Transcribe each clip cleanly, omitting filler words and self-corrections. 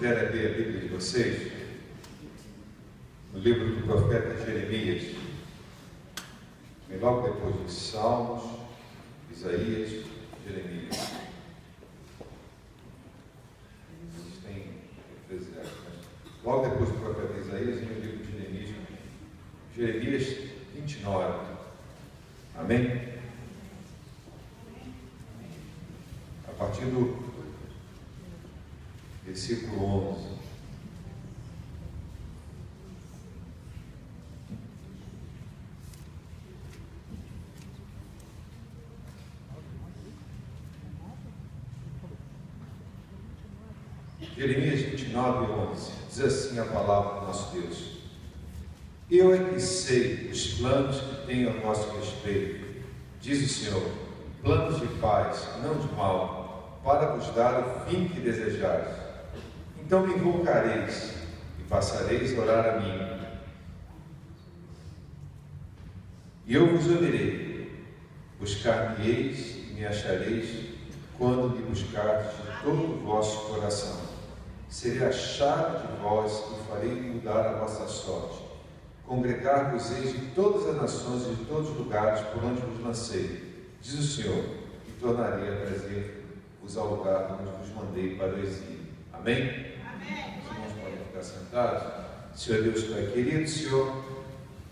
puderem abrir a Bíblia de vocês, no livro do profeta Jeremias, logo depois de Salmos, Isaías, Jeremias. Tem Eclesiastes, mas logo depois do profeta Isaías, vem o livro de Jeremias, Jeremias 29. Amém? A partir do versículo 11. Jeremias 29, 11, diz assim a palavra do nosso Deus: Eu é que sei os planos que tenho a vosso respeito, diz o Senhor, planos de paz, não de mal, para vos dar o fim que desejais. Então me invocareis e passareis a orar a mim, e eu vos ouvirei. Buscar-me-eis e me achareis quando me buscardes de todo o vosso coração. Serei achado de vós e farei mudar a vossa sorte. Congregar-vos-eis de todas as nações e de todos os lugares por onde vos lancei, diz o Senhor, e tornarei a trazer-vos ao lugar onde vos mandei para o exílio. Amém? Amém. Os irmãos podem ficar sentados. Senhor Deus, Pai querido, Senhor,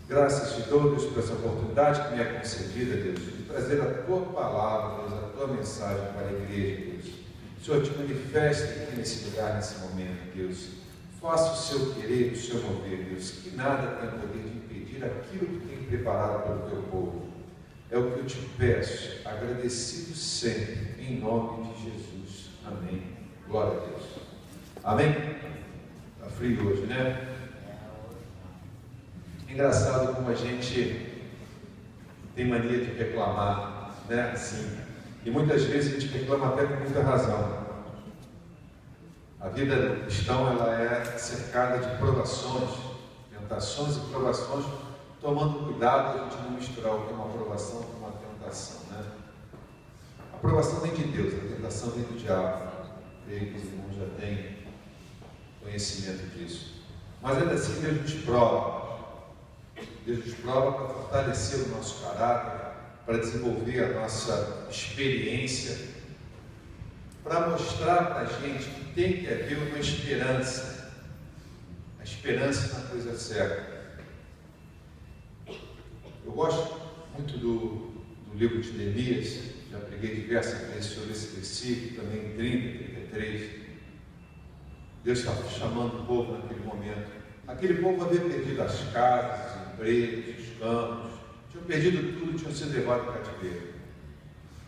graças te dou, Deus, por essa oportunidade que me é concedida, Deus, de trazer a tua palavra, Deus, a tua mensagem para a igreja, Deus. Senhor, te manifeste aqui nesse lugar, nesse momento, Deus. Faça o seu querer, o seu mover, Deus. Que nada tenha poder de impedir aquilo que tem preparado para o teu povo. É o que eu te peço, agradecido sempre, em nome de Jesus. Amém. Glória a Deus. Amém? Está frio hoje, né? É engraçado como a gente tem mania de reclamar, né? Assim. E muitas vezes a gente reclama até com muita razão. A vida do cristão, ela é cercada de provações, tentações e provações, tomando cuidado a gente não misturar o que é uma provação com uma tentação, né? A provação vem de Deus, a tentação vem do diabo. Creio que os irmãos já têm conhecimento disso. Mas ainda assim Deus nos prova. Deus nos prova para fortalecer o nosso caráter, para desenvolver a nossa experiência, para mostrar para a gente que tem que haver uma esperança, a esperança na coisa certa. Eu gosto muito do livro de Jeremias, já preguei diversas vezes sobre esse versículo, também em 30, 33. Deus estava chamando o povo naquele momento. Aquele povo havia perdido as casas, os empregos, os campos, tinham perdido tudo, tinham sido levados ao cativeiro.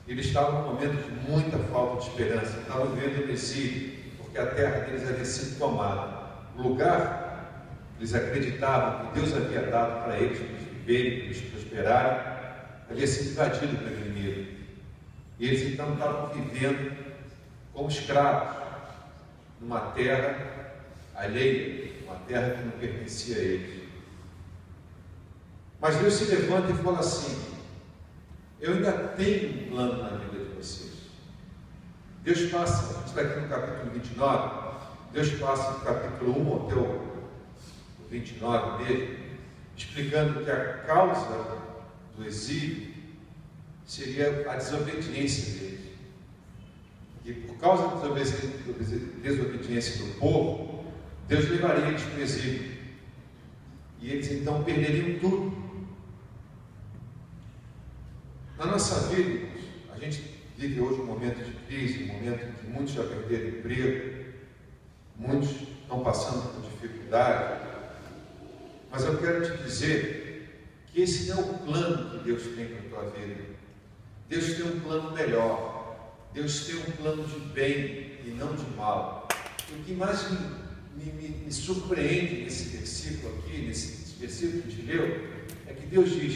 Eles estavam num momento de muita falta de esperança, estavam vivendo no exílio, porque a terra deles havia sido tomada. O lugar que eles acreditavam que Deus havia dado para eles, para eles viverem, para eles prosperarem, havia sido invadido pelo inimigo. E eles então estavam vivendo como escravos, numa terra alheia, uma terra que não pertencia a eles. Mas Deus se levanta e fala assim: eu ainda tenho um plano na vida de vocês. Deus passa, a gente está aqui no capítulo 29, Deus passa do capítulo 1 até o 29 dele, explicando que a causa do exílio seria a desobediência deles. E por causa da desobediência do povo, Deus levaria eles para o exílio. E eles então perderiam tudo. Na nossa vida, a gente vive hoje um momento de crise, um momento em que muitos já perderam emprego, muitos estão passando por dificuldade. Mas eu quero te dizer que esse não é o plano que Deus tem para a tua vida. Deus tem um plano melhor. Deus tem um plano de bem e não de mal. O que mais me surpreende nesse versículo aqui, nesse versículo que a gente leu, é que Deus diz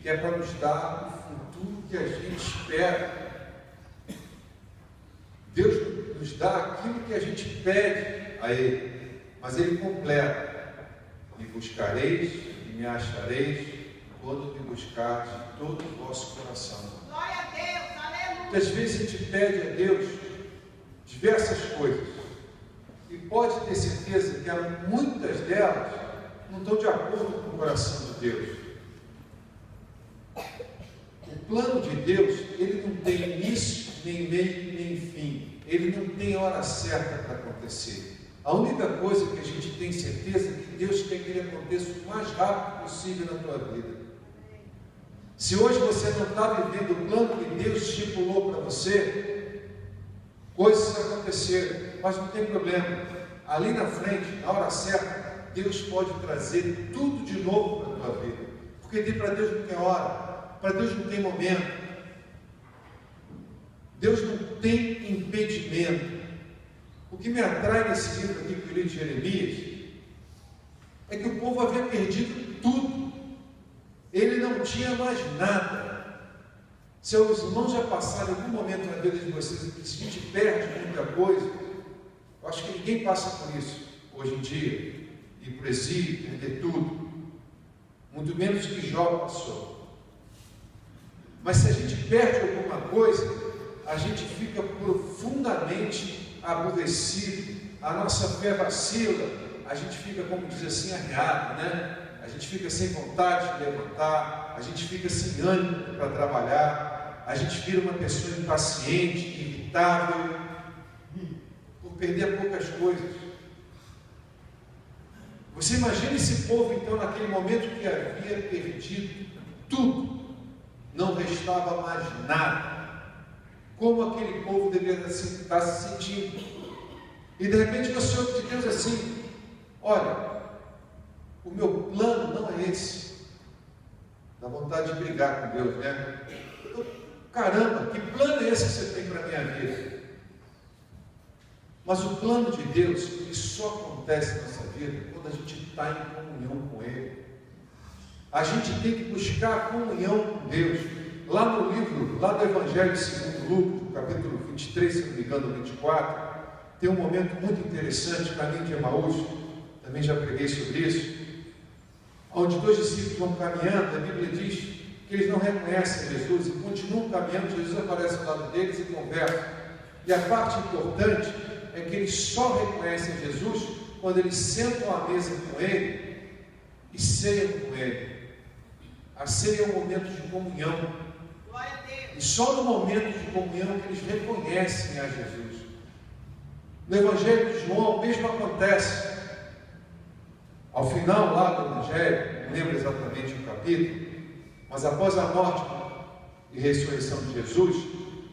que é para nos dar o futuro que a gente espera. Deus nos dá aquilo que a gente pede a Ele, mas Ele completa: me buscareis e me achareis quando me buscardes de todo o vosso coração. Glória a Deus, aleluia. Porque às vezes a gente pede a Deus diversas coisas, e pode ter certeza que muitas delas não estão de acordo com o coração de Deus. O plano de Deus, ele não tem início, nem meio, nem fim. Ele não tem hora certa para acontecer. A única coisa que a gente tem certeza é que Deus quer que ele aconteça o mais rápido possível na tua vida. Se hoje você não está vivendo o plano que Deus estipulou para você, coisas aconteceram, mas não tem problema. Ali na frente, na hora certa, Deus pode trazer tudo de novo para a tua vida. Porque para Deus não tem hora, para Deus não tem momento. Deus não tem impedimento. O que me atrai nesse livro aqui que eu li de Jeremias é que o povo havia perdido tudo. Ele não tinha mais nada. Seus irmãos já passaram em algum momento na vida de vocês que se a gente perde muita coisa, eu acho que ninguém passa por isso hoje em dia, ir para o exílio, perder tudo, muito menos que Jó passou. Mas se a gente perde alguma coisa, a gente fica profundamente aborrecido, a nossa fé vacila, a gente fica, como diz assim, arriado, né? A gente fica sem vontade de levantar, a gente fica sem ânimo para trabalhar, a gente vira uma pessoa impaciente, irritável, por perder poucas coisas. Você imagina esse povo então naquele momento que havia perdido tudo, não restava mais nada. Como aquele povo deveria estar se sentindo? E de repente você ouve de Deus assim: olha, o meu plano não é esse. Dá vontade de brigar com Deus, né? Caramba, que plano é esse que você tem para a minha vida? Mas o plano de Deus, ele só acontece na nossa vida quando a gente está em comunhão com Ele. A gente tem que buscar a comunhão com Deus. Lá no livro, lá do Evangelho segundo Lucas, capítulo 23, se não me engano, 24, tem um momento muito interessante, caminho de Emaús, também já preguei sobre isso, onde dois discípulos vão caminhando, a Bíblia diz que eles não reconhecem Jesus e continuam caminhando. Jesus aparece ao lado deles e conversa. E a parte importante é que eles só reconhecem Jesus quando eles sentam à mesa com Ele e ceiam com Ele. A ceia é um momento de comunhão. E só no momento de comunhão que eles reconhecem a Jesus. No Evangelho de João, o mesmo acontece. Ao final lá do Evangelho, não lembro exatamente o capítulo, mas após a morte e ressurreição de Jesus,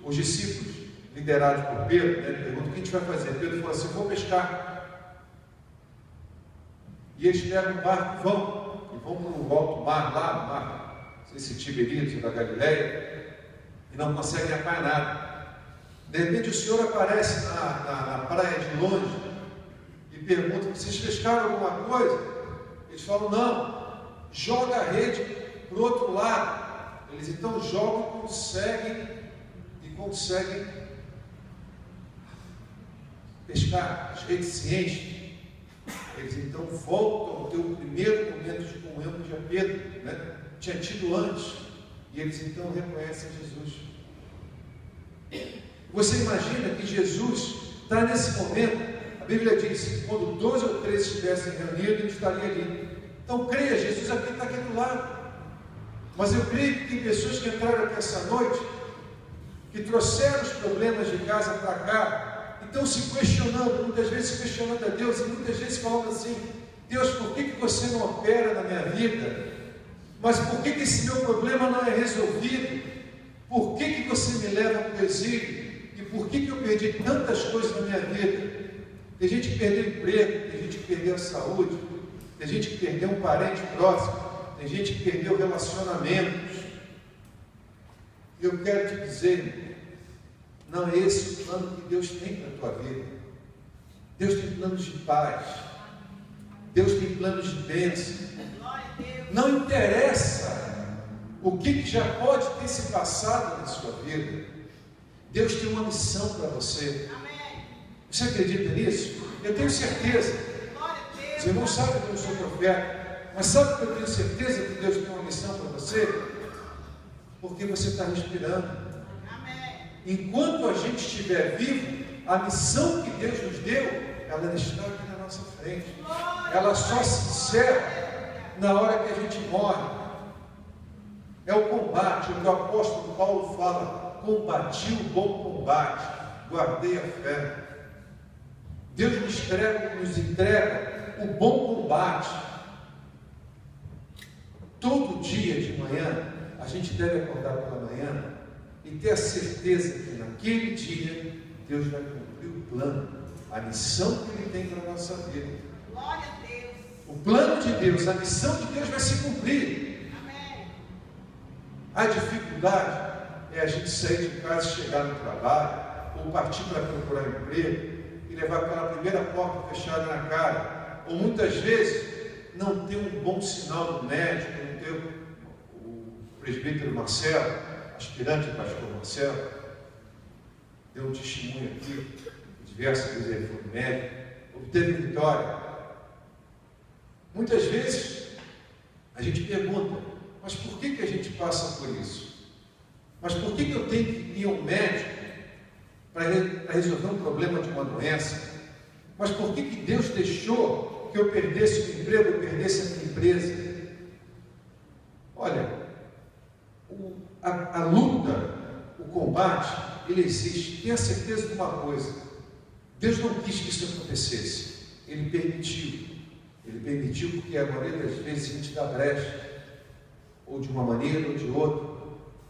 os discípulos, liderados por Pedro, perguntam: o que a gente vai fazer? Pedro falou assim: vou pescar. E eles pegam o barco e vão para o alto mar, lá no mar, não sei se Tiberíades ou da Galileia, e não conseguem apanhar nada. De repente o Senhor aparece na praia de longe e pergunta: vocês pescaram alguma coisa? Eles falam: não. Joga a rede para o outro lado. Eles então jogam e conseguem pescar. As redes se enchem. Eles então voltam ao teu primeiro momento de comunhão que já Pedro tinha tido antes. E eles então reconhecem Jesus. Você imagina que Jesus está nesse momento. A Bíblia diz que quando 2 ou 3 estivessem reunidos, ele estaria ali. Então creia, Jesus aqui está aqui do lado. Mas eu creio que tem pessoas que entraram aqui essa noite, que trouxeram os problemas de casa para cá, e estão se questionando, muitas vezes questionando a Deus, e muitas vezes falando assim: Deus, por que você não opera na minha vida? Mas por que esse meu problema não é resolvido? Por que você me leva para o exílio? E por que eu perdi tantas coisas na minha vida? Tem gente que perdeu emprego, tem gente que perdeu a saúde, tem gente que perdeu um parente próximo, tem gente que perdeu relacionamentos. E eu quero te dizer, não é esse o plano que Deus tem para a tua vida. Deus tem planos de paz, Deus tem planos de bênção. Não interessa o que já pode ter se passado na sua vida, Deus tem uma missão para você. Você acredita nisso? Eu tenho certeza. Os irmãos sabem que eu sou profeta, mas sabe que eu tenho certeza que Deus tem uma missão para você? Porque você está respirando. Enquanto a gente estiver vivo, a missão que Deus nos deu, ela está aqui na nossa frente. Ela só se encerra na hora que a gente morre. É o combate, o que o apóstolo Paulo fala: combati o bom combate, guardei a fé. Deus nos entrega o bom combate. Todo dia de manhã, a gente deve acordar pela manhã e ter a certeza que naquele dia Deus vai cumprir o plano, a missão que Ele tem para a nossa vida. Glória a Deus. O plano de Deus, a missão de Deus vai se cumprir. Amém. A dificuldade é a gente sair de casa, chegar no trabalho, ou partir para procurar emprego e levar aquela primeira porta fechada na cara. Ou muitas vezes não ter um bom sinal do médico, não ter o presbítero Marcelo, aspirante a pastor Marcelo, deu um testemunho aqui, diversas vezes ele foi médico, obteve vitória. Muitas vezes a gente pergunta: mas por que a gente passa por isso? Mas por que eu tenho que ir ao médico para resolver um problema de uma doença? Mas por que Deus deixou que eu perdesse o emprego, eu perdesse a minha empresa? Olha, a luta, o combate, ele existe. Tenha certeza de uma coisa: Deus não quis que isso acontecesse, Ele permitiu. Ele permitiu porque a maioria das vezes a gente dá brecha, ou de uma maneira ou de outra.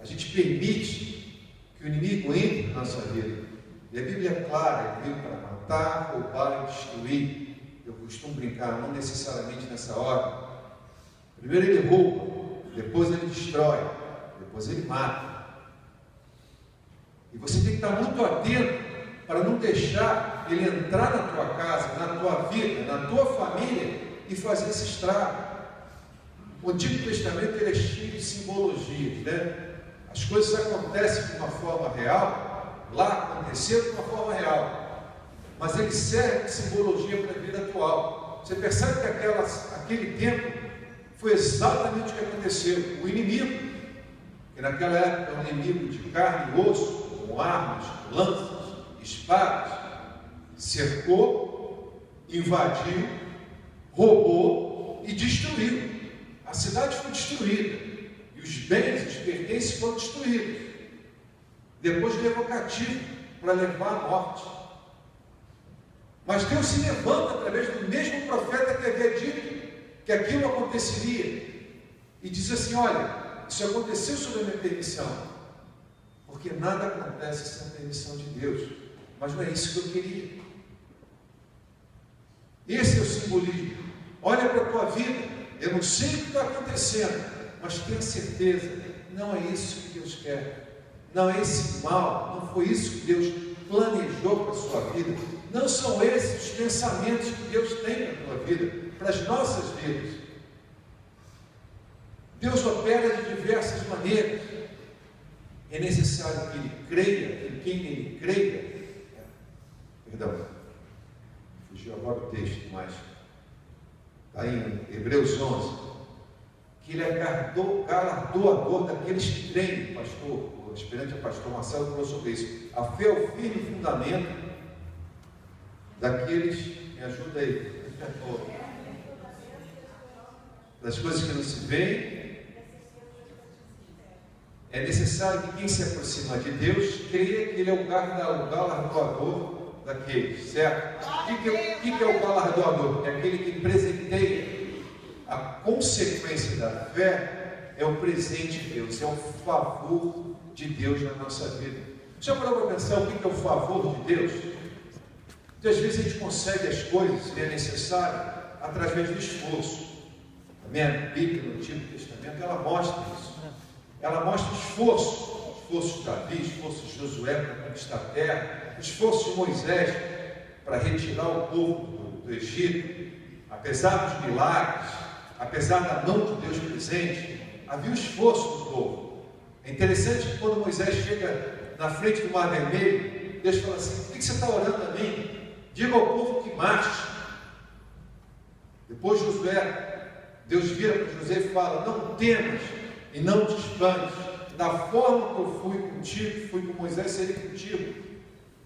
A gente permite que o inimigo entre na nossa vida. E a Bíblia é clara: ele veio para matar, roubar e destruir. Eu costumo brincar, não necessariamente nessa ordem. Primeiro ele rouba, depois ele destrói, depois ele mata. E você tem que estar muito atento para não deixar ele entrar na tua casa, na tua vida, na tua família e fazer esse estrago. O Antigo Testamento ele é cheio de simbologias, né? As coisas acontecem de uma forma real, lá aconteceram de uma forma real, mas ele serve de simbologia para a vida atual. Você percebe que aquele tempo foi exatamente o que aconteceu. O inimigo, que naquela época era um inimigo de carne e osso, com armas, lanças, espadas, cercou, invadiu, roubou e destruiu. A cidade foi destruída e os bens, os pertences foram destruídos. Depois levou cativo para levar à morte. Mas Deus se levanta através do mesmo profeta que havia dito que aquilo aconteceria e diz assim: olha, isso aconteceu sob a minha permissão, porque nada acontece sem a permissão de Deus. Mas não é isso que eu queria. Esse é o simbolismo. Olha para a tua vida. Eu não sei o que está acontecendo, mas tenha certeza, não é isso que Deus quer. Não é esse mal, não foi isso que Deus planejou para a sua vida. Não são esses os pensamentos que Deus tem para a tua vida, para as nossas vidas. Deus opera de diversas maneiras. É necessário que ele creia, em quem ele creia. Perdão, fugiu agora o texto, mas está em Hebreus 11, que ele é galardoador daqueles que creem. O aspirante a pastor Marcelo falou sobre isso. A fé é o firme fundamento daqueles, me ajuda aí, das coisas que não se veem. É necessário que quem se aproxima de Deus creia que ele é o galardoador daqueles, certo? O que é o galardoador? É aquele que presenteia. A consequência da fé é o presente de Deus, é o favor de Deus na nossa vida. Já parou para pensar o que é o favor de Deus? Muitas vezes a gente consegue as coisas que é necessário através do esforço. A minha Bíblia no Antigo Testamento ela mostra isso. Ela mostra o esforço de Davi, o esforço de Josué para conquistar a terra, o esforço de Moisés para retirar o povo do Egito. Apesar dos milagres, apesar da mão de Deus presente, havia o esforço do povo. É interessante que quando Moisés chega na frente do Mar Vermelho, Deus fala assim: por que você está orando a mim? Diga ao povo que marche. Depois Deus vira para José e fala: não temas e não te espantes. Da forma que eu fui contigo, fui com Moisés, serei contigo.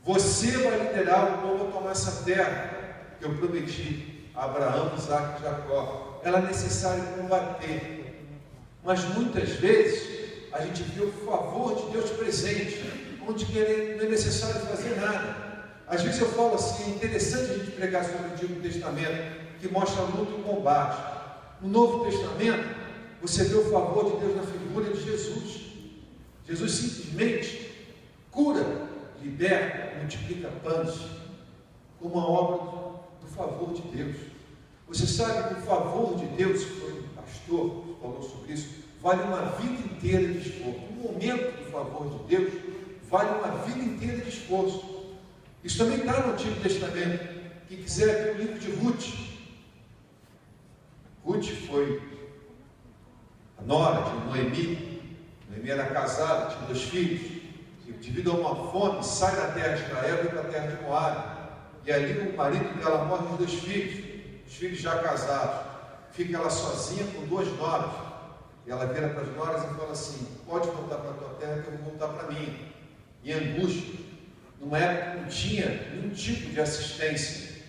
Você vai liderar o povo a tomar essa terra. que eu prometi a Abraão, Isaque e Jacó. Ela é necessário combater. Mas muitas vezes a gente vê o favor de Deus presente, onde não é necessário fazer nada. Às vezes eu falo assim, é interessante a gente pregar sobre o Antigo Testamento, que mostra a luta e o combate. No Novo Testamento, você vê o favor de Deus na figura de Jesus. Jesus simplesmente cura, liberta, multiplica pães, como uma obra do favor de Deus. Você sabe que o favor de Deus, foi um pastor que falou sobre isso, vale uma vida inteira de esforço. Um momento do favor de Deus vale uma vida inteira de esforço. Isso também está no Antigo Testamento. Quem quiser ver o livro de Ruth. Ruth foi a nora de Noemi. Noemi era casada, tinha 2 filhos. E devido a uma fome, sai da terra de Israel e vai para a terra de Moabe. E ali o marido dela morre os 2 filhos. Os filhos já casados. Fica ela sozinha com 2 noras. E ela vira para as noras e fala assim: pode voltar para a tua terra que eu vou voltar para mim. Em angústia, numa época que não tinha nenhum tipo de assistência.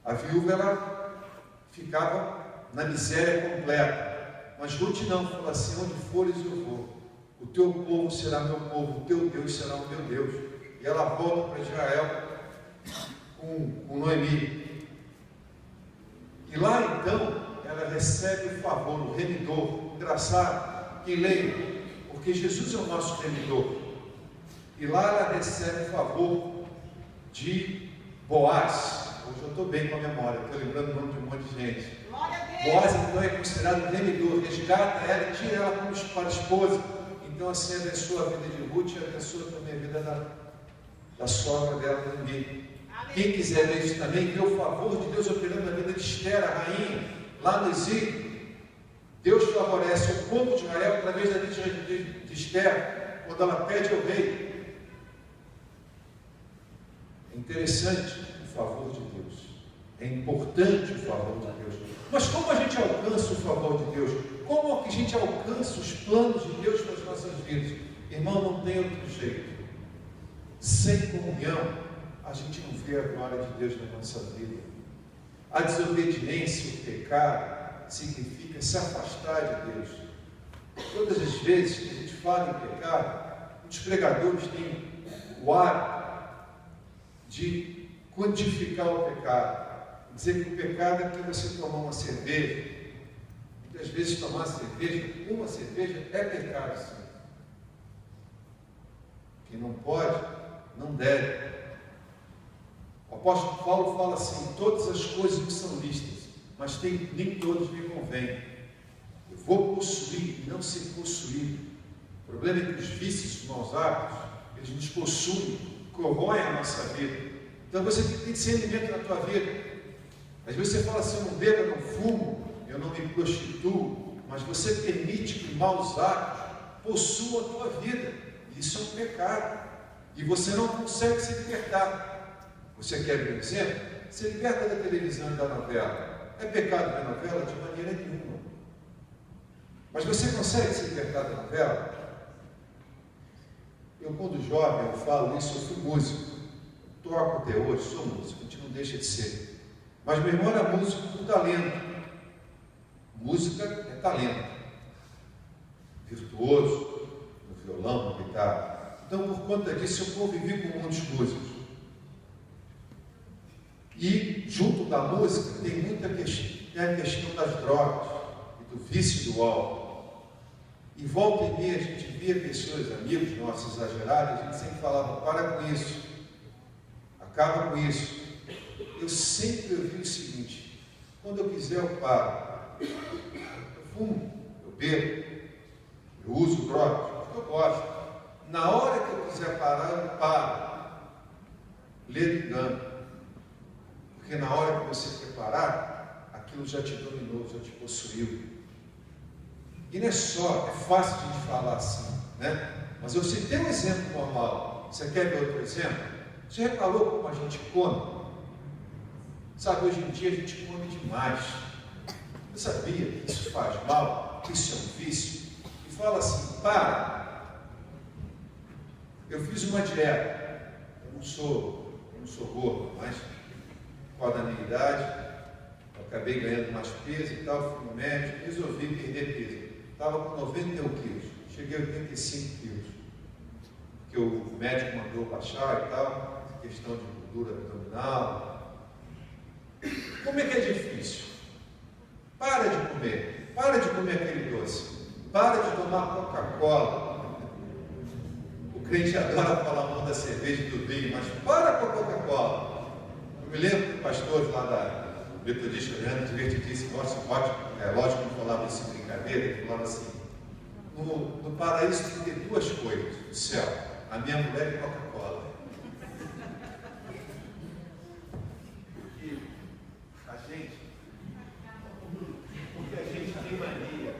A viúva, ela ficava na miséria completa. Mas Ruth não, falou assim: onde fores eu vou. O teu povo será meu povo, o teu Deus será o meu Deus. E ela volta para Israel com Noemi. E lá então, ela recebe o favor, o remidor. Engraçado, quem lê, porque Jesus é o nosso remidor. E lá ela recebe o favor de Boaz. Hoje eu estou bem com a memória, estou lembrando o nome de um monte de gente. Boaz então é considerado remidor, resgata ela e tira ela para a esposa. Então assim abençoa a vida de Ruth e abençoa também a vida da sogra dela também. Quem quiser ver isso também, vê o favor de Deus operando na vida de Esther, a rainha, lá no exílio. Deus favorece o povo de Israel através da vida de Esther, quando ela pede ao rei. É interessante o favor de Deus. É importante o favor de Deus. Mas como a gente alcança o favor de Deus? Como que a gente alcança os planos de Deus para as nossas vidas? Irmão, não tem outro jeito. Sem comunhão, a gente não vê a glória de Deus na nossa vida. A desobediência, o pecado, significa se afastar de Deus. Todas as vezes que a gente fala em pecado, os pregadores têm o hábito de quantificar o pecado. Dizer que o pecado é que você tomar uma cerveja. Muitas vezes tomar uma cerveja é pecado, sim. Quem não pode, não deve. O apóstolo Paulo fala assim: todas as coisas me são listas, mas nem todos me convêm. Eu vou possuir e não ser possuído. O problema é que os vícios, os maus hábitos, eles nos possuem, corroem a nossa vida. Então você tem que ser alimento na tua vida. Às vezes você fala assim: eu não bebo, eu não fumo, eu não me prostituo, mas você permite que maus hábitos possuam a tua vida. Isso é um pecado. E você não consegue se libertar. Você quer ver um exemplo? Se liberta da televisão e da novela. É pecado ver novela? De maneira nenhuma. Mas você consegue se libertar da novela? Eu, quando jovem, eu falo isso, eu fui músico. Toco até hoje, sou músico, a gente não deixa de ser. Mas meu irmão era músico com talento. Música é talento. Virtuoso, no violão, na guitarra. Então, por conta disso, eu convivi com muitos músicos. E, junto da música, tem muita questão, a questão das drogas e do vício do álcool. E volta e meia a gente via pessoas, amigos nossos exagerados, a gente sempre falava: para com isso, acaba com isso. Eu sempre ouvi o seguinte: quando eu quiser eu paro. Eu fumo, eu bebo, eu uso drogas, porque eu gosto. Na hora que eu quiser parar, eu paro. Ledo engano. Porque na hora que você quer parar, aquilo já te dominou, já te possuiu. E não é só, é fácil de falar assim, né? Mas eu citei um exemplo normal. Você quer ver outro exemplo? Você reparou como a gente come? Sabe, hoje em dia a gente come demais. Você sabia que isso faz mal? Que isso é um vício? E fala assim: para. Eu fiz uma dieta. Eu não sou gordo, mas por causa da minha idade, eu acabei ganhando mais peso e tal, fui no médico, resolvi perder peso. Estava com 91 quilos, cheguei a 85 quilos, porque o médico mandou baixar e tal, questão de gordura abdominal. Como é que é difícil? Para de comer aquele doce, para de tomar Coca-Cola. O crente adora falar mal da cerveja e do vinho, mas para com a Coca-Cola. Eu me lembro que o pastor lá da Metodista Grande, divertidíssimo, lógico que eu falava isso em brincadeira, ele falava assim, no paraíso tem que ter duas coisas, no céu, a minha mulher e Coca-Cola. Porque a gente tem mania.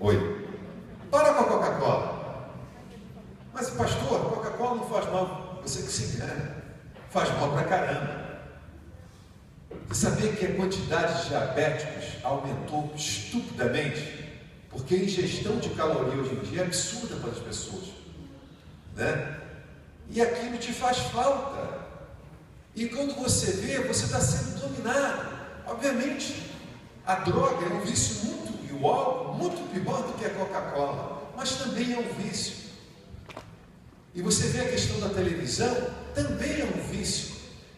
Oi. Para com a Coca-Cola. Mas, pastor, a Coca-Cola não faz mal. Você que se engana. Faz mal pra caramba. Você sabia que a quantidade de diabéticos aumentou estupidamente? Porque a ingestão de caloria hoje em dia é absurda para as pessoas, né? E aquilo te faz falta. E quando você vê, você está sendo dominado. Obviamente, a droga é um vício muito, e o álcool muito pior do que a Coca-Cola, mas também é um vício. E você vê a questão da televisão, também é um vício.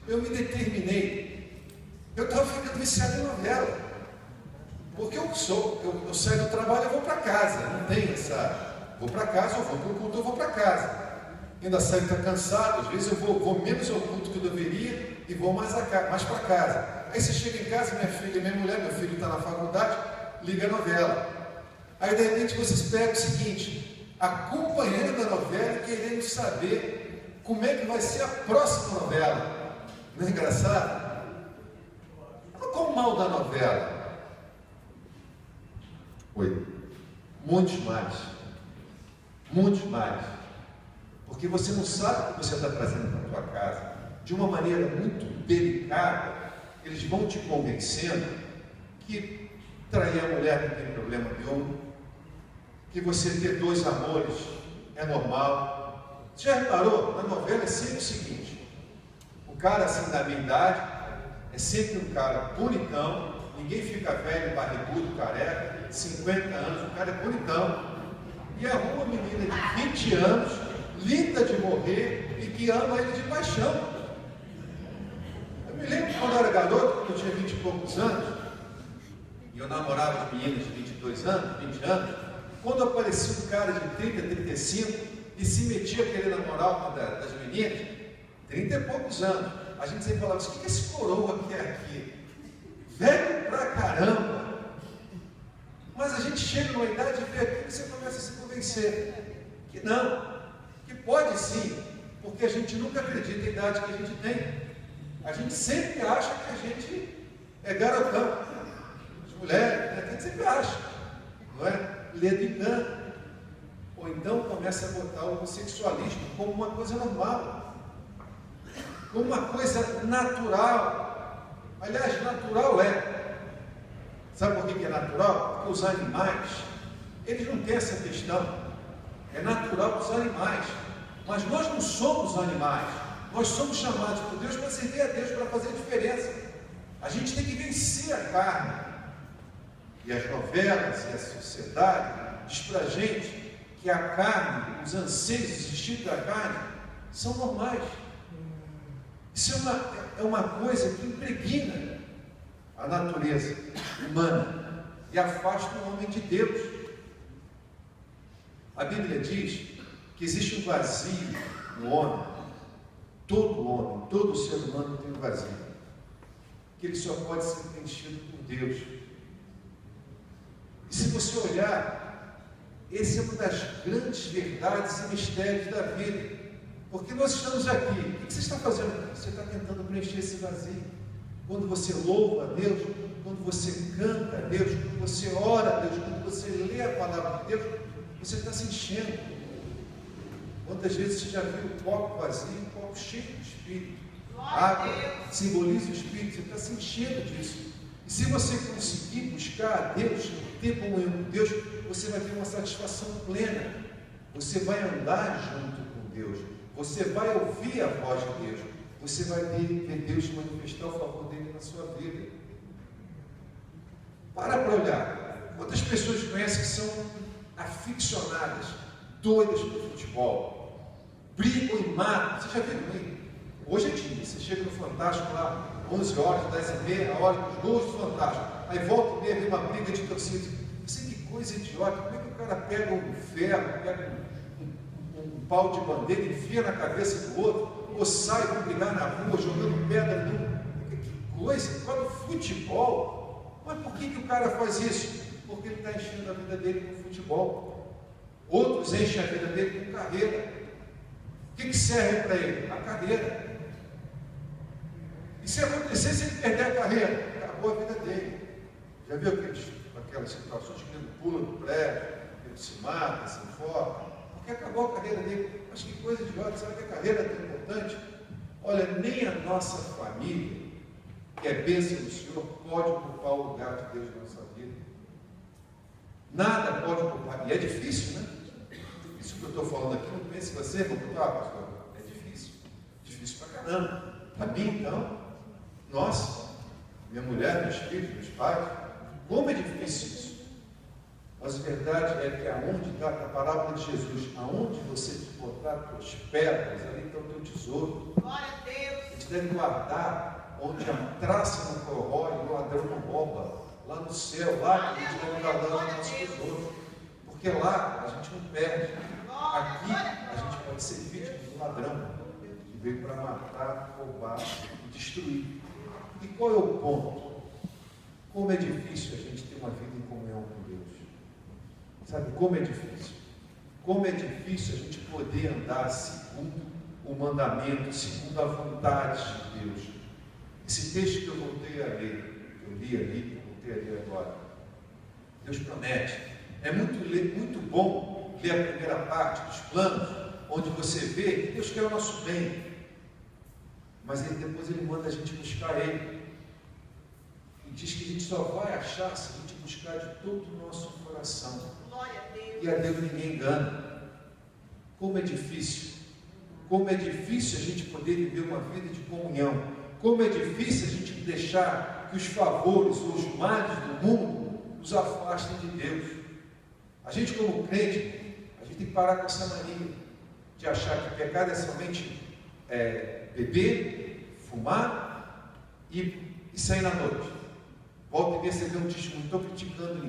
Eu me determinei. Eu estava ficando viciado em novela. Porque eu saio do trabalho, eu vou para casa. Não tem essa. Vou para casa, eu vou para o culto, eu vou para casa. Ainda saio, está cansado. Às vezes eu vou menos ao culto que eu deveria e vou mais para casa. Aí você chega em casa, minha filha, minha mulher, meu filho está na faculdade, liga a novela. Aí de repente vocês pegam o seguinte, acompanhando a novela e querendo saber como é que vai ser a próxima novela. Não é engraçado? Qual o mal da novela? Oi. Muitos mais. Muitos mais. Porque você não sabe o que você está trazendo para a tua casa. De uma maneira muito delicada, eles vão te convencendo que trair a mulher não tem problema nenhum, que você ter dois amores é normal. Você já reparou? Na novela é sempre o seguinte, o cara assim da minha idade é sempre um cara bonitão, ninguém fica velho, barrigudo, careca, 50 anos, o cara é bonitão, e arruma uma menina de 20 anos, linda de morrer, e que ama ele de paixão. Eu me lembro quando eu era garoto, quando eu tinha 20 e poucos anos, e eu namorava as meninas de 22 anos, 20 anos, quando aparecia um cara de 30, 35, e se metia a querer namorar uma das meninas, 30 e poucos anos, a gente sempre falava assim, o que esse coroa quer aqui? Velho pra caramba! Mas a gente chega numa idade de ver aquilo e você começa a se convencer que não, que pode sim, porque a gente nunca acredita na idade que a gente tem. A gente sempre acha que a gente é garotão. As mulheres, né? A gente sempre acha, não é? Lê de engano. Ou então começa a botar o homossexualismo como uma coisa normal, como uma coisa natural. Aliás, natural é. Sabe por que é natural? Porque os animais, eles não têm essa questão. É natural para os animais. Mas nós não somos animais. Nós somos chamados por Deus para servir a Deus, para fazer a diferença. A gente tem que vencer a carne. E as novelas e a sociedade diz para a gente que a carne, os anseios, os instintos da carne são normais. Isso é uma coisa que impregna a natureza humana e afasta o homem de Deus. A Bíblia diz que existe um vazio no homem, todo ser humano tem um vazio, que ele só pode ser preenchido por Deus. E se você olhar, esse é uma das grandes verdades e mistérios da vida, porque nós estamos aqui, o que você está fazendo? Você está tentando preencher esse vazio. Quando você louva a Deus, quando você canta a Deus, quando você ora a Deus, quando você lê a palavra de Deus, você está se enchendo. Quantas vezes você já viu um copo vazio, um copo cheio de Espírito? A água simboliza o Espírito, você está se enchendo disso. E se você conseguir buscar a Deus ter comunhão com Deus, você vai ter uma satisfação plena. Você vai andar junto com Deus. Você vai ouvir a voz de Deus. Você vai ver Deus manifestar o favor dele na sua vida. Para olhar. Quantas pessoas conhecem que são aficionadas, doidas por futebol? Brigam e matam. Você já viu aí? Hoje é dia. Você chega no Fantástico lá, 11 horas, 10h30, a hora dos gols do Fantástico. Aí volta e meia, vem uma briga de torcida. Você, que coisa idiota. Como é que o cara pega um ferro, pega um pau de bandeira, enfia na cabeça do outro, ou sai para brigar na rua, jogando pedra no... Que coisa, qual é o futebol? Mas por que o cara faz isso? Porque ele está enchendo a vida dele com futebol. Outros enchem a vida dele com carreira. O que serve para ele? A carreira. E se acontecer, se ele perder a carreira, acabou a vida dele. Já viu aquelas situações que ele pula do prédio, ele se mata, se enfoca? Porque acabou a carreira dele. Mas que coisa idiota, sabe que a carreira é tão importante? Olha, nem a nossa família, que é bênção do Senhor, pode ocupar o lugar de Deus na nossa vida. Nada pode ocupar. E é difícil, né? Isso que eu estou falando aqui, não pense você, pastor. É difícil. Difícil pra caramba. Para mim, então, nossa, minha mulher, meus filhos, meus pais, como é difícil isso. Mas a verdade é que aonde está a parábola de Jesus, aonde você botar as tuas pedras, ali está o teu tesouro. Glória a Deus. A gente deve guardar onde a traça não corrói e o ladrão não rouba. Lá no céu, lá que a gente deve guardar o nosso tesouro. Porque lá a gente não perde. Aqui a gente pode ser vítima de um ladrão que veio para matar, roubar e destruir. E qual é o ponto? Como é difícil a gente ter uma vida em comunhão com Deus. Sabe como é difícil? Como é difícil a gente poder andar segundo o mandamento, segundo a vontade de Deus. Esse texto que eu voltei a ler, eu li ali, voltei a ler agora. Deus promete. É muito bom ler a primeira parte dos planos, onde você vê que Deus quer o nosso bem. Mas depois ele manda a gente buscar Ele. E diz que a gente só vai achar se a gente buscar de todo o nosso coração. Glória a Deus. E a Deus ninguém engana. Como é difícil. Como é difícil a gente poder viver uma vida de comunhão. Como é difícil a gente deixar que os favores ou os males do mundo nos afastem de Deus. A gente, como crente, a gente tem que parar com essa mania de achar que pecado é somente beber, fumar e sair na noite. Volta e meia você vê um testemunho, estou criticando ninguém.